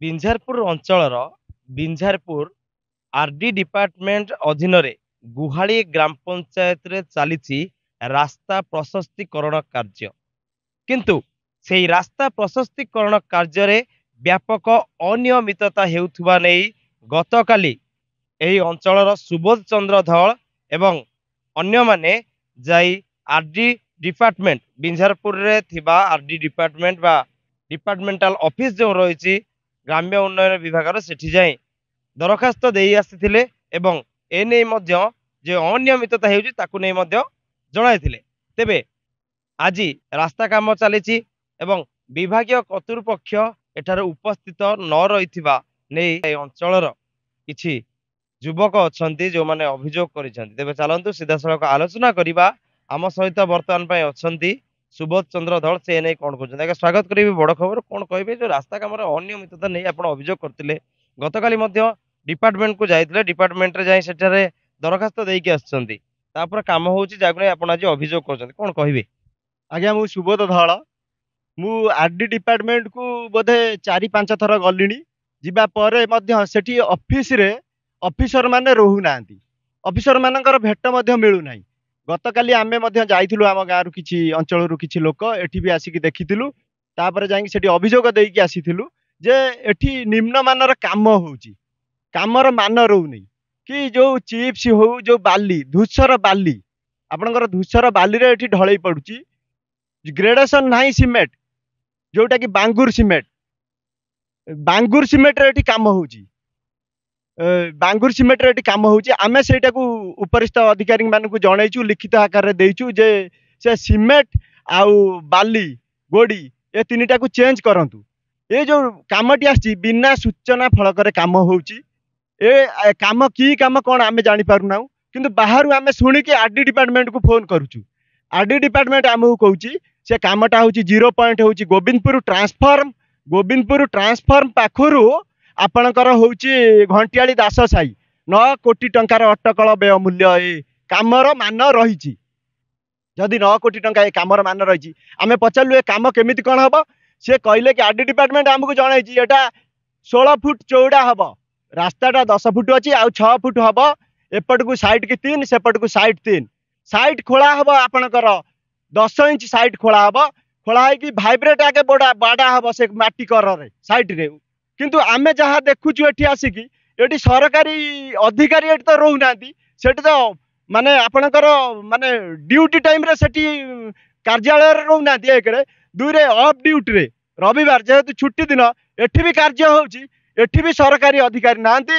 ବିଞ୍ଝାରପୁର ଅଞ୍ଚଳର ବିଞ୍ଝାରପୁର ଆରଡି ଡିପାର୍ଟମେଣ୍ଟ ଅଧୀନରେ ଗୁହାଳି ଗ୍ରାମ ପଞ୍ଚାୟତରେ ଚାଲିଛି ରାସ୍ତା ପ୍ରଶସ୍ତିକରଣ କାର୍ଯ୍ୟ। କିନ୍ତୁ ସେହି ରାସ୍ତା ପ୍ରଶସ୍ତିକରଣ କାର୍ଯ୍ୟରେ ବ୍ୟାପକ ଅନିୟମିତତା ହେଉଥିବା ନେଇ ଗତକାଲି ଏହି ଅଞ୍ଚଳର ସୁବୋଧ ଚନ୍ଦ୍ର ଧଳ ଏବଂ ଅନ୍ୟମାନେ ଯାଇ ଆରଡି ଡିପାର୍ଟମେଣ୍ଟ ବିଞ୍ଝାରପୁରରେ ଥିବା ଆରଡି ଡିପାର୍ଟମେଣ୍ଟ ବା ଡିପାର୍ଟମେଣ୍ଟାଲ ଅଫିସ ଯେଉଁ ରହିଛି ଗ୍ରାମ୍ୟ ଉନ୍ନୟନ ବିଭାଗର ସେଠି ଯାଇ ଦରଖାସ୍ତ ଦେଇ ଆସିଥିଲେ ଏବଂ ଏନେଇ ମଧ୍ୟ ଯେ ଅନିୟମିତତା ହେଉଛି ତାକୁ ନେଇ ମଧ୍ୟ ଜଣାଇଥିଲେ। ତେବେ ଆଜି ରାସ୍ତା କାମ ଚାଲିଛି ଏବଂ ବିଭାଗୀୟ କର୍ତ୍ତୃପକ୍ଷ ଏଠାରେ ଉପସ୍ଥିତ ନ ରହିଥିବା ନେଇ ଏ ଅଞ୍ଚଳର କିଛି ଯୁବକ ଅଛନ୍ତି ଯେଉଁମାନେ ଅଭିଯୋଗ କରିଛନ୍ତି। ତେବେ ଚାଲନ୍ତୁ ସିଧାସଳଖ ଆଲୋଚନା କରିବା। ଆମ ସହିତ ବର୍ତ୍ତମାନ ପାଇଁ ଅଛନ୍ତି ସୁବୋଧ ଚନ୍ଦ୍ର ଧଳ, ସେ ନେଇ କଣ କହୁଛନ୍ତି। ଆଜ୍ଞା ସ୍ୱାଗତ କରିବି ବଡ ଖବର। କଣ କହିବେ ଯୋଉ ରାସ୍ତା କାମରେ ଅନିୟମିତତା ନେଇ ଆପଣ ଅଭିଯୋଗ କରିଥିଲେ, ଗତକାଲି ମଧ୍ୟ ଡିପାର୍ଟମେଣ୍ଟକୁ ଯାଇଥିଲେ, ଡିପାର୍ଟମେଣ୍ଟରେ ଯାଇ ସେଠାରେ ଦରଖାସ୍ତ ଦେଇକି ଆସିଛନ୍ତି, ତାପରେ କାମ ହଉଛି ଯାହାକୁ ନେଇ ଆପଣ ଆଜି ଅଭିଯୋଗ କରୁଛନ୍ତି, କଣ କହିବେ? ଆଜ୍ଞା ମୁଁ ସୁବୋଧ ଧଳ। ମୁଁ ଆରଡି ଡିପାର୍ଟମେଣ୍ଟ କୁ ବୋଧେ 4-5 ଥର ଗଲିଣି। ଯିବା ପରେ ମଧ୍ୟ ସେଠି ଅଫିସରେ ଅଫିସର ମାନେ ରହୁନାହାନ୍ତି, ଅଫିସର ମାନଙ୍କର ଭେଟ ମଧ୍ୟ ମିଳୁନାହିଁ। ଗତକାଲି ଆମେ ମଧ୍ୟ ଯାଇଥିଲୁ, ଆମ ଗାଁରୁ କିଛି ଅଞ୍ଚଳରୁ କିଛି ଲୋକ ଏଠି ବି ଆସିକି ଦେଖିଥିଲୁ। ତାପରେ ଯାଇକି ସେଠି ଅଭିଯୋଗ ଦେଇକି ଆସିଥିଲୁ ଯେ ଏଠି ନିମ୍ନମାନର କାମ ହଉଛି, କାମର ମାନ ରହୁନି। କି ଯୋଉ ଚିପ୍ସ ହଉ, ଯୋଉ ବାଲି ଧୂସର ବାଲି, ଆପଣଙ୍କର ଧୂସର ବାଲିରେ ଏଠି ଢଳେଇ ପଡୁଛି। ଗ୍ରେଡେସନ ନାହିଁ ସିମେଣ୍ଟ, ଯୋଉଟା କି ବାଙ୍ଗୁର ସିମେଣ୍ଟରେ ଏଠି କାମ ହଉଛି। ବାଙ୍ଗୁର ସିମେଣ୍ଟରେ ଏଠି କାମ ହଉଛି। ଆମେ ସେଇଟାକୁ ଉପରିସ୍ଥ ଅଧିକାରୀ ମାନଙ୍କୁ ଜଣେଇଛୁ, ଲିଖିତ ଆକାରରେ ଦେଇଛୁ ଯେ ସେ ସିମେଣ୍ଟ ଆଉ ବାଲି ଗୋଡି ଏ ତିନିଟାକୁ ଚେଞ୍ଜ କରନ୍ତୁ। ଏ ଯୋଉ କାମଟି ଆସିଛି ବିନା ସୂଚନା ଫଳକରେ କାମ ହଉଛି। କାମ କି କାମ କଣ ଆମେ ଜାଣିପାରୁନାହୁଁ, କିନ୍ତୁ ବାହାରୁ ଆମେ ଶୁଣିକି ଆରଡି ଡିପାର୍ଟମେଣ୍ଟକୁ ଫୋନ କରୁଛୁ। ଆରଡି ଡିପାର୍ଟମେଣ୍ଟ ଆମକୁ କହୁଛି ସେ କାମଟା ହଉଛି 0 ପଏଣ୍ଟ ହଉଛି ଗୋବିନ୍ଦପୁର ଟ୍ରାନ୍ସଫର୍ମ ପାଖରୁ ଆପଣଙ୍କର ହଉଛି ଘଣ୍ଟିଆଳି ଦାସ ସାହି। 9 କୋଟି ଟଙ୍କାର ଅଟକଳ ବ୍ୟୟ ମୂଲ୍ୟ ଏ କାମର ମାନ ରହିଛି। ଯଦି 9 କୋଟି ଟଙ୍କା ଏ କାମର ମାନ ରହିଛି, ଆମେ ପଚାରିଲୁ ଏ କାମ କେମିତି କଣ ହବ। ସେ କହିଲେ କି ଆରଡି ଡିପାର୍ଟମେଣ୍ଟ ଆମକୁ ଜଣାଇଛି ଏଟା 16 ଫୁଟ ଚଉଡା ହବ, ରାସ୍ତାଟା 10 ଫୁଟ ଅଛି, ଆଉ 6 ଫୁଟ ହବ। ଏପଟକୁ ସାଇଡ୍ କି 3, ସେପଟକୁ ସାଇଡ୍ 3। ସାଇଡ୍ ଖୋଳା ହବ ଆପଣଙ୍କର 10 ଇଞ୍ଚ ସାଇଡ୍ ଖୋଳା ହବ। ଖୋଳା ହେଇକି ଭାଇବ୍ରେଟ୍ ଆଗେ ବାଡା ହବ ସେ ମାଟି କରରେ ସାଇଡରେ। କିନ୍ତୁ ଆମେ ଯାହା ଦେଖୁଛୁ ଏଠି ଆସିକି, ଏଠି ସରକାରୀ ଅଧିକାରୀ ଏଠି ତ ରହୁନାହାନ୍ତି। ସେଠି ତ ମାନେ ଆପଣଙ୍କର ମାନେ ଡ୍ୟୁଟି ଟାଇମରେ ସେଠି କାର୍ଯ୍ୟାଳୟରେ ରହୁନାହାନ୍ତି, 1ରେ। 2ରେ ଅଫ୍ ଡ୍ୟୁଟିରେ, ରବିବାର ଯେହେତୁ ଛୁଟି ଦିନ ଏଠି ବି କାର୍ଯ୍ୟ ହଉଛି, ଏଠି ବି ସରକାରୀ ଅଧିକାରୀ ନାହାନ୍ତି।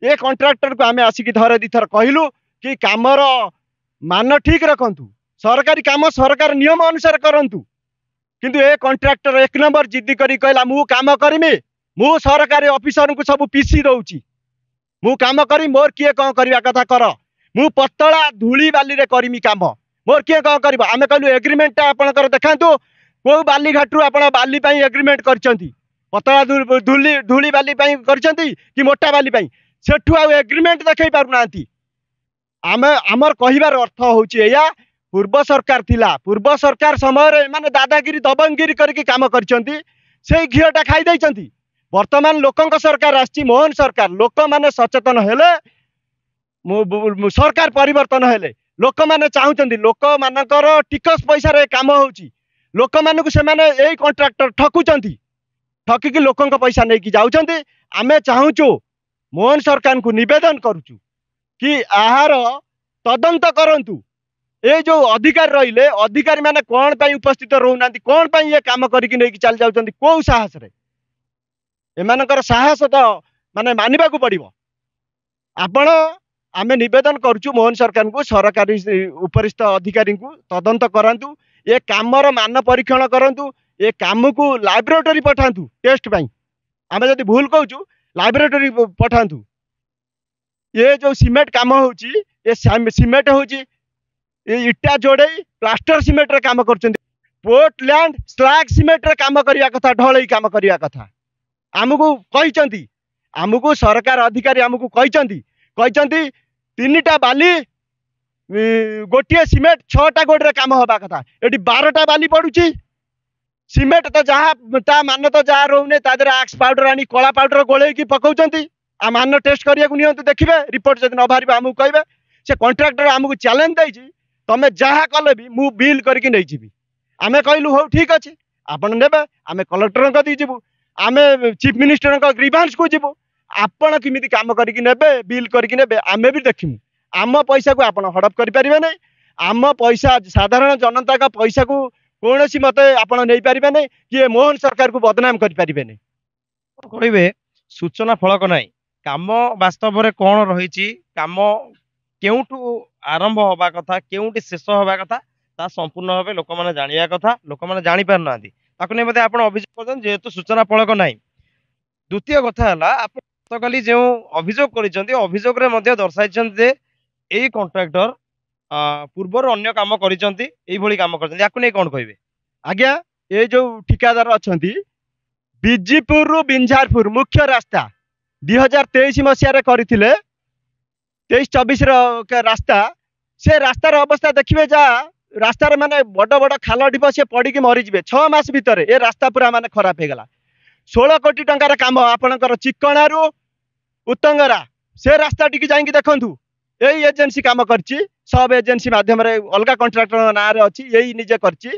ଏ କଣ୍ଟ୍ରାକ୍ଟରକୁ ଆମେ ଆସିକି ଥରେ 2 ଥର କହିଲୁ କି କାମର ମାନ ଠିକ ରଖନ୍ତୁ, ସରକାରୀ କାମ ସରକାର ନିୟମ ଅନୁସାରେ କରନ୍ତୁ। କିନ୍ତୁ ଏ କଣ୍ଟ୍ରାକ୍ଟର 1 ନମ୍ବର ଜିଦ୍ଦି କରି କହିଲା ମୁଁ କାମ କରିମି, ମୁଁ ସରକାରୀ ଅଫିସରଙ୍କୁ ସବୁ ପିସି ଦଉଛି, ମୁଁ କାମ କରି ମୋର କିଏ କଣ କରିବା କଥା କର, ମୁଁ ପତଳା ଧୂଳି ବାଲିରେ କରିମି କାମ, ମୋର କିଏ କଣ କରିବ। ଆମେ କହିଲୁ ଏଗ୍ରିମେଣ୍ଟଟା ଆପଣଙ୍କର ଦେଖାନ୍ତୁ, କୋଉ ବାଲି ଘାଟରୁ ଆପଣ ବାଲି ପାଇଁ ଏଗ୍ରିମେଣ୍ଟ କରିଛନ୍ତି, ପତଳା ଧୂଳି ବାଲି ପାଇଁ କରିଛନ୍ତି କି ମୋଟା ବାଲି ପାଇଁ। ସେଠୁ ଆଉ ଏଗ୍ରିମେଣ୍ଟ ଦେଖେଇ ପାରୁନାହାନ୍ତି। ଆମର କହିବାର ଅର୍ଥ ହଉଛି ଏଇଆ, ପୂର୍ବ ସରକାର ଥିଲା, ପୂର୍ବ ସରକାର ସମୟରେ ଏମାନେ ଦାଦାଗିରି ଦବଙ୍ଗିରି କରିକି କାମ କରିଛନ୍ତି, ସେଇ ଘିଅଟା ଖାଇ ଦେଇଛନ୍ତି। ବର୍ତ୍ତମାନ ଲୋକଙ୍କ ସରକାର ଆସିଛି, ମୋହନ ସରକାର। ଲୋକମାନେ ସଚେତନ ହେଲେ, ସରକାର ପରିବର୍ତ୍ତନ ହେଲେ, ଲୋକମାନେ ଚାହୁଁଛନ୍ତି, ଲୋକମାନଙ୍କର ଟିକସ ପଇସାରେ କାମ ହଉଛି, ଲୋକମାନଙ୍କୁ ସେମାନେ ଏଇ କଣ୍ଟ୍ରାକ୍ଟର ଠକୁଛନ୍ତି, ଠକିକି ଲୋକଙ୍କ ପଇସା ନେଇକି ଯାଉଛନ୍ତି। ଆମେ ଚାହୁଁଛୁ, ମୋହନ ସରକାରଙ୍କୁ ନିବେଦନ କରୁଛୁ କି ଏହାର ତଦନ୍ତ କରନ୍ତୁ। ଏ ଯୋଉ ଅଧିକାରୀ ରହିଲେ, ଅଧିକାରୀ ମାନେ କଣ ପାଇଁ ଉପସ୍ଥିତ ରହୁନାହାନ୍ତି, କଣ ପାଇଁ ଏ କାମ କରିକି ନେଇକି ଚାଲି ଯାଉଛନ୍ତି, କୋଉ ସାହସରେ? ଏମାନଙ୍କର ସାହସ ତ ମାନେ ମାନିବାକୁ ପଡିବ। ଆମେ ନିବେଦନ କରୁଛୁ ମୋହନ ସରକାରଙ୍କୁ, ସରକାରୀ ଉପରିସ୍ଥ ଅଧିକାରୀଙ୍କୁ ତଦନ୍ତ କରାନ୍ତୁ, ଏ କାମର ମାନ ପରୀକ୍ଷଣ କରନ୍ତୁ, ଏ କାମକୁ ଲାବୋରେଟୋରୀ ପଠାନ୍ତୁ ଟେଷ୍ଟ ପାଇଁ। ଆମେ ଯଦି ଭୁଲ କହୁଛୁ ଲାବୋରେଟୋରୀ ପଠାନ୍ତୁ। ଏ ଯୋଉ ସିମେଣ୍ଟ କାମ ହଉଛି, ଏ ସିମେଣ୍ଟ ହଉଛି ଇଟା ଯୋଡେଇ ପ୍ଲାଷ୍ଟର ସିମେଣ୍ଟରେ କାମ କରୁଛନ୍ତି। ପୋର୍ଟଲ୍ୟାଣ୍ଡ ସ୍ଲାଗ ସିମେଣ୍ଟରେ କାମ କରିବା କଥା, ଢଳେଇ କାମ କରିବା କଥା। ଆମକୁ କହିଛନ୍ତି, ଆମକୁ ସରକାର ଅଧିକାରୀ ଆମକୁ କହିଛନ୍ତି 3ଟା ବାଲି ଗୋଟିଏ ସିମେଣ୍ଟ 6ଟା ଗୋଡରେ କାମ ହବା କଥା। ଏଠି 12ଟା ବାଲି ପଡୁଛି, सीमेंट तो जहाँ ता मान तो जहाँ रोने तादेर आक्स पाउडर आनी कला पाउडर गोलैकी पकाउछन्ती आ मान टेस्ट करिया नियंतु देखिबे रिपोर्ट जदि न बाहरिबा हमहु कहबे से कॉन्ट्रैक्टर हमकु चैलेंज दैछि तमे जहाँ कले भी मु बिल करके नै जिबी आमे कहलु हो ठीक अछि आपण नेबे आमे कलेक्टर क दी जिबु आमे चीफ मिनिस्टर क ग्रीवांस को जिबु आपण किमिति काम करके नेबे बिल करके नेबे आमे भी देखिमु आम पैसा को आपण हड़प करि परिबे नै आम पैसा साधारण जनता का पैसा को कौन मते आपण नहीं पारिबे नै कि मोहन सरकार को बदनाम करि परिबे नै କହିବେ ସୂଚନା ଫଳକ ନାହିଁ କାମ ବାସ୍ତବରେ କଣ ରହିଛି କାମ କେଉଁଠୁ ଆରମ୍ଭ ହବା କଥା କେଉଁଠି ଶେଷ ହବା କଥା ତା ସମ୍ପୂର୍ଣ୍ଣ ଭାବେ ଲୋକମାନେ ଜାଣିବା କଥା ଲୋକମାନେ ଜାଣି ପାରୁନାହାନ୍ତି ତାକୁ ନେଇ ମଧ୍ୟ ଆପଣ ଅଭିଯୋଗ କରୁଛନ୍ତି ଯେହେତୁ ସୂଚନା ଫଳକ ନାହିଁ ଦ୍ୱିତୀୟ କଥା ହେଲା ଆପଣ ଗତକାଲି ଯେଉଁ ଅଭିଯୋଗ କରିଛନ୍ତି ଅଭିଯୋଗରେ ମଧ୍ୟ ଦର୍ଶାଇଛନ୍ତି ଯେ ଏଇ କଣ୍ଟ୍ରାକ୍ଟର ପୂର୍ବରୁ ଅନ୍ୟ କାମ କରିଛନ୍ତି ଏଇଭଳି କାମ କରିଛନ୍ତି ୟାକୁ ନେଇ କଣ କହିବେ आज्ञा ये जो ठिकादार अछंती बीजीपुर रु बिंझारपुर मुख्य रास्ता 2023 मसीह करथिले 23-24 रास्ता से रास्तार अवस्था देखिए जा रास्तार माने बड़ बड़ खाल ढिप से पड़ी मरीजे 6 मास भितर ए रास्ता पूरा माने खराब हो गला 16 कोटी टंकार काम आपणकर चिकणारू उत्तंगरा से रास्ता टिकी जाइए देखु यही एजेन्सी काम करची सब एजेन्सी माध्यम अलग कंट्राक्टर ना अच्छी यही निजे करची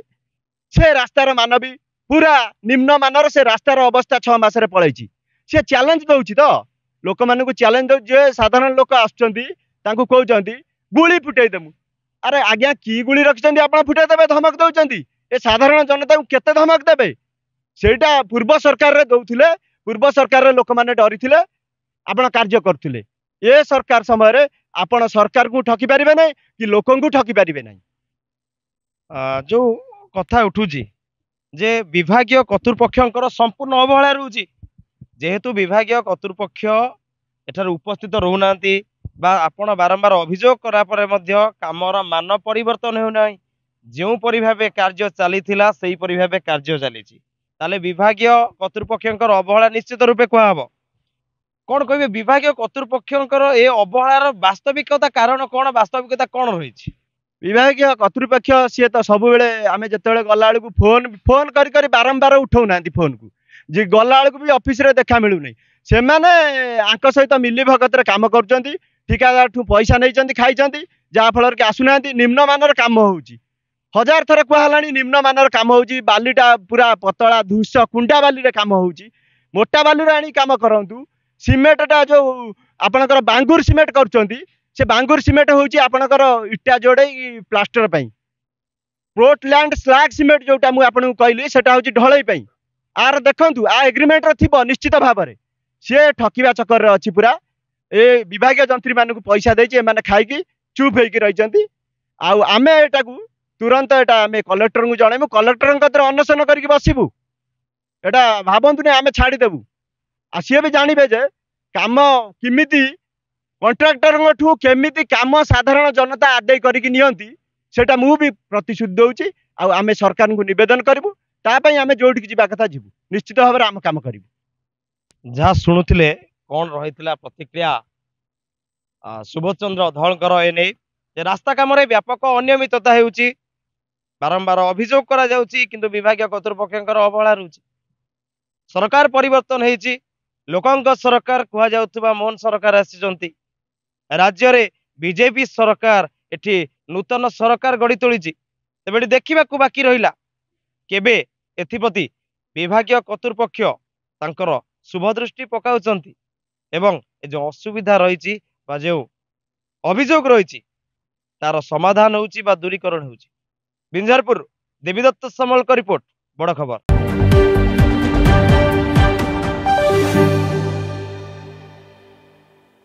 से रास्तार मान भी पूरा निम्न मानर से रास्तार अवस्था 6 मासरे पलैछि से चैलेंज दउछि तो लोक मानकु चैलेंज दउ जे साधारण लोक आछुचंती तांकु कहउचंती गुली फुटाई देमु अरे आज्ञा की गुली रखिचंती आपण फुटाई देबे धमक दउचंती ए साधारण जनता को केते धमक देबे सेटा पूर्व सरकार रे दउथिले पूर्व सरकार रे लोक माने डरिथिले आपण कार्य करथिले ए सरकार समय रे आपण सरकार को ठकी पारिबे नै कि लोकन को ठकी पारिबे नै जो कथा उठुची जे विभागीय कर्तृपक्षर संपूर्ण अवहेला रहुची जेहेतु विभागीय कर्तृपक्ष एठार उपस्थित रहूना बा आपण बारंबार अभियोग करा परे मध्य कामर मान परिवर्तन होना जो परि भाबे कार्य चलीथिला सेही परि भाबे कार्य चलीची ताले विभागीय कर्तृपक्षर अवहेला निश्चित रूपे कहब कौन कहे विभागीय कर्तृपक्षर ए अवहेलार वास्तविकता कारण कौन वास्तविकता कौन रही विभागीय कर्तृपक्ष सी तो सब आम जो गला बेलू फोन फोन कर बारंबार उठाऊना फोन को जी गला बेलू भी ऑफिस रे देखा मिलूनी से मैंने सहित मिली भगत काम कर ठिकादार ठू पैसा नहीं खाई जहाँफल कि आसुना निम्न मानर काम हो हजार थर कहला निम्न मानर काम हो बालीटा पूरा पतला धूस कुंडा बाली काम हो मोटा बाली आनी काम करूँ सीमेंटा जो आपणकर बांगुर सीमेंट कर से बांगुर सीमेंट हूँ आपणकर इटा जोड़े प्लास्टर पोर्टलैंड स्लैग सीमेंट जोटा मुझे आपको कहली सेटा हूँ ढलई आर देखु आ एग्रीमेंट थी निश्चित भाव में सी ठकिया चक्कर में अच्छी पूरा ए विभागीय जंत्री मानक पैसा देती खाई चुप होती आमे एटा को तुरंत एटा आमे कलेक्टर को जनइबू कलेक्टर अनशन करके बसबू एटा भावतुनि आमे छाड़देबू आ सी भी जानवे जे काम किमिति कंट्राक्टर ठू केमिति काम साधारण जनता आदाय करके नियंती सेटा मु भी प्रतिश्रुति दउची आमे सरकार को निवेदन करूँ तापाई आमे जोठी जीवा कथा जीवु निश्चित भाव में आम काम करूँ जहाँ शुणुले कौन रही प्रतिक्रिया सुबोध चंद्र धलकर एने रास्ता कम व्यापक अनियमितता होउची बारंबार अभियोग करा जाउची किंतु विभागीय कर्तृपक्षर अवहेला रहुची सरकार परिवर्तन होईची लोकंक सरकार कुहा जाउथबा मोहन सरकार आसीचंती राज्य रे बीजेपी सरकार एठी नूतन सरकार गढ़ी तोलीची तेबे देखा बाकी रहिला केबे एथिप्रति विभागीय कर्तृपक्ष तांकर शुभदृष्टि पकाउचंती एवं जो असुविधा रही जो अभियोग रही तार समाधान होउची बा दूरीकरण होउची बिंझारपुर देवीदत्त समल का रिपोर्ट बड़ खबर।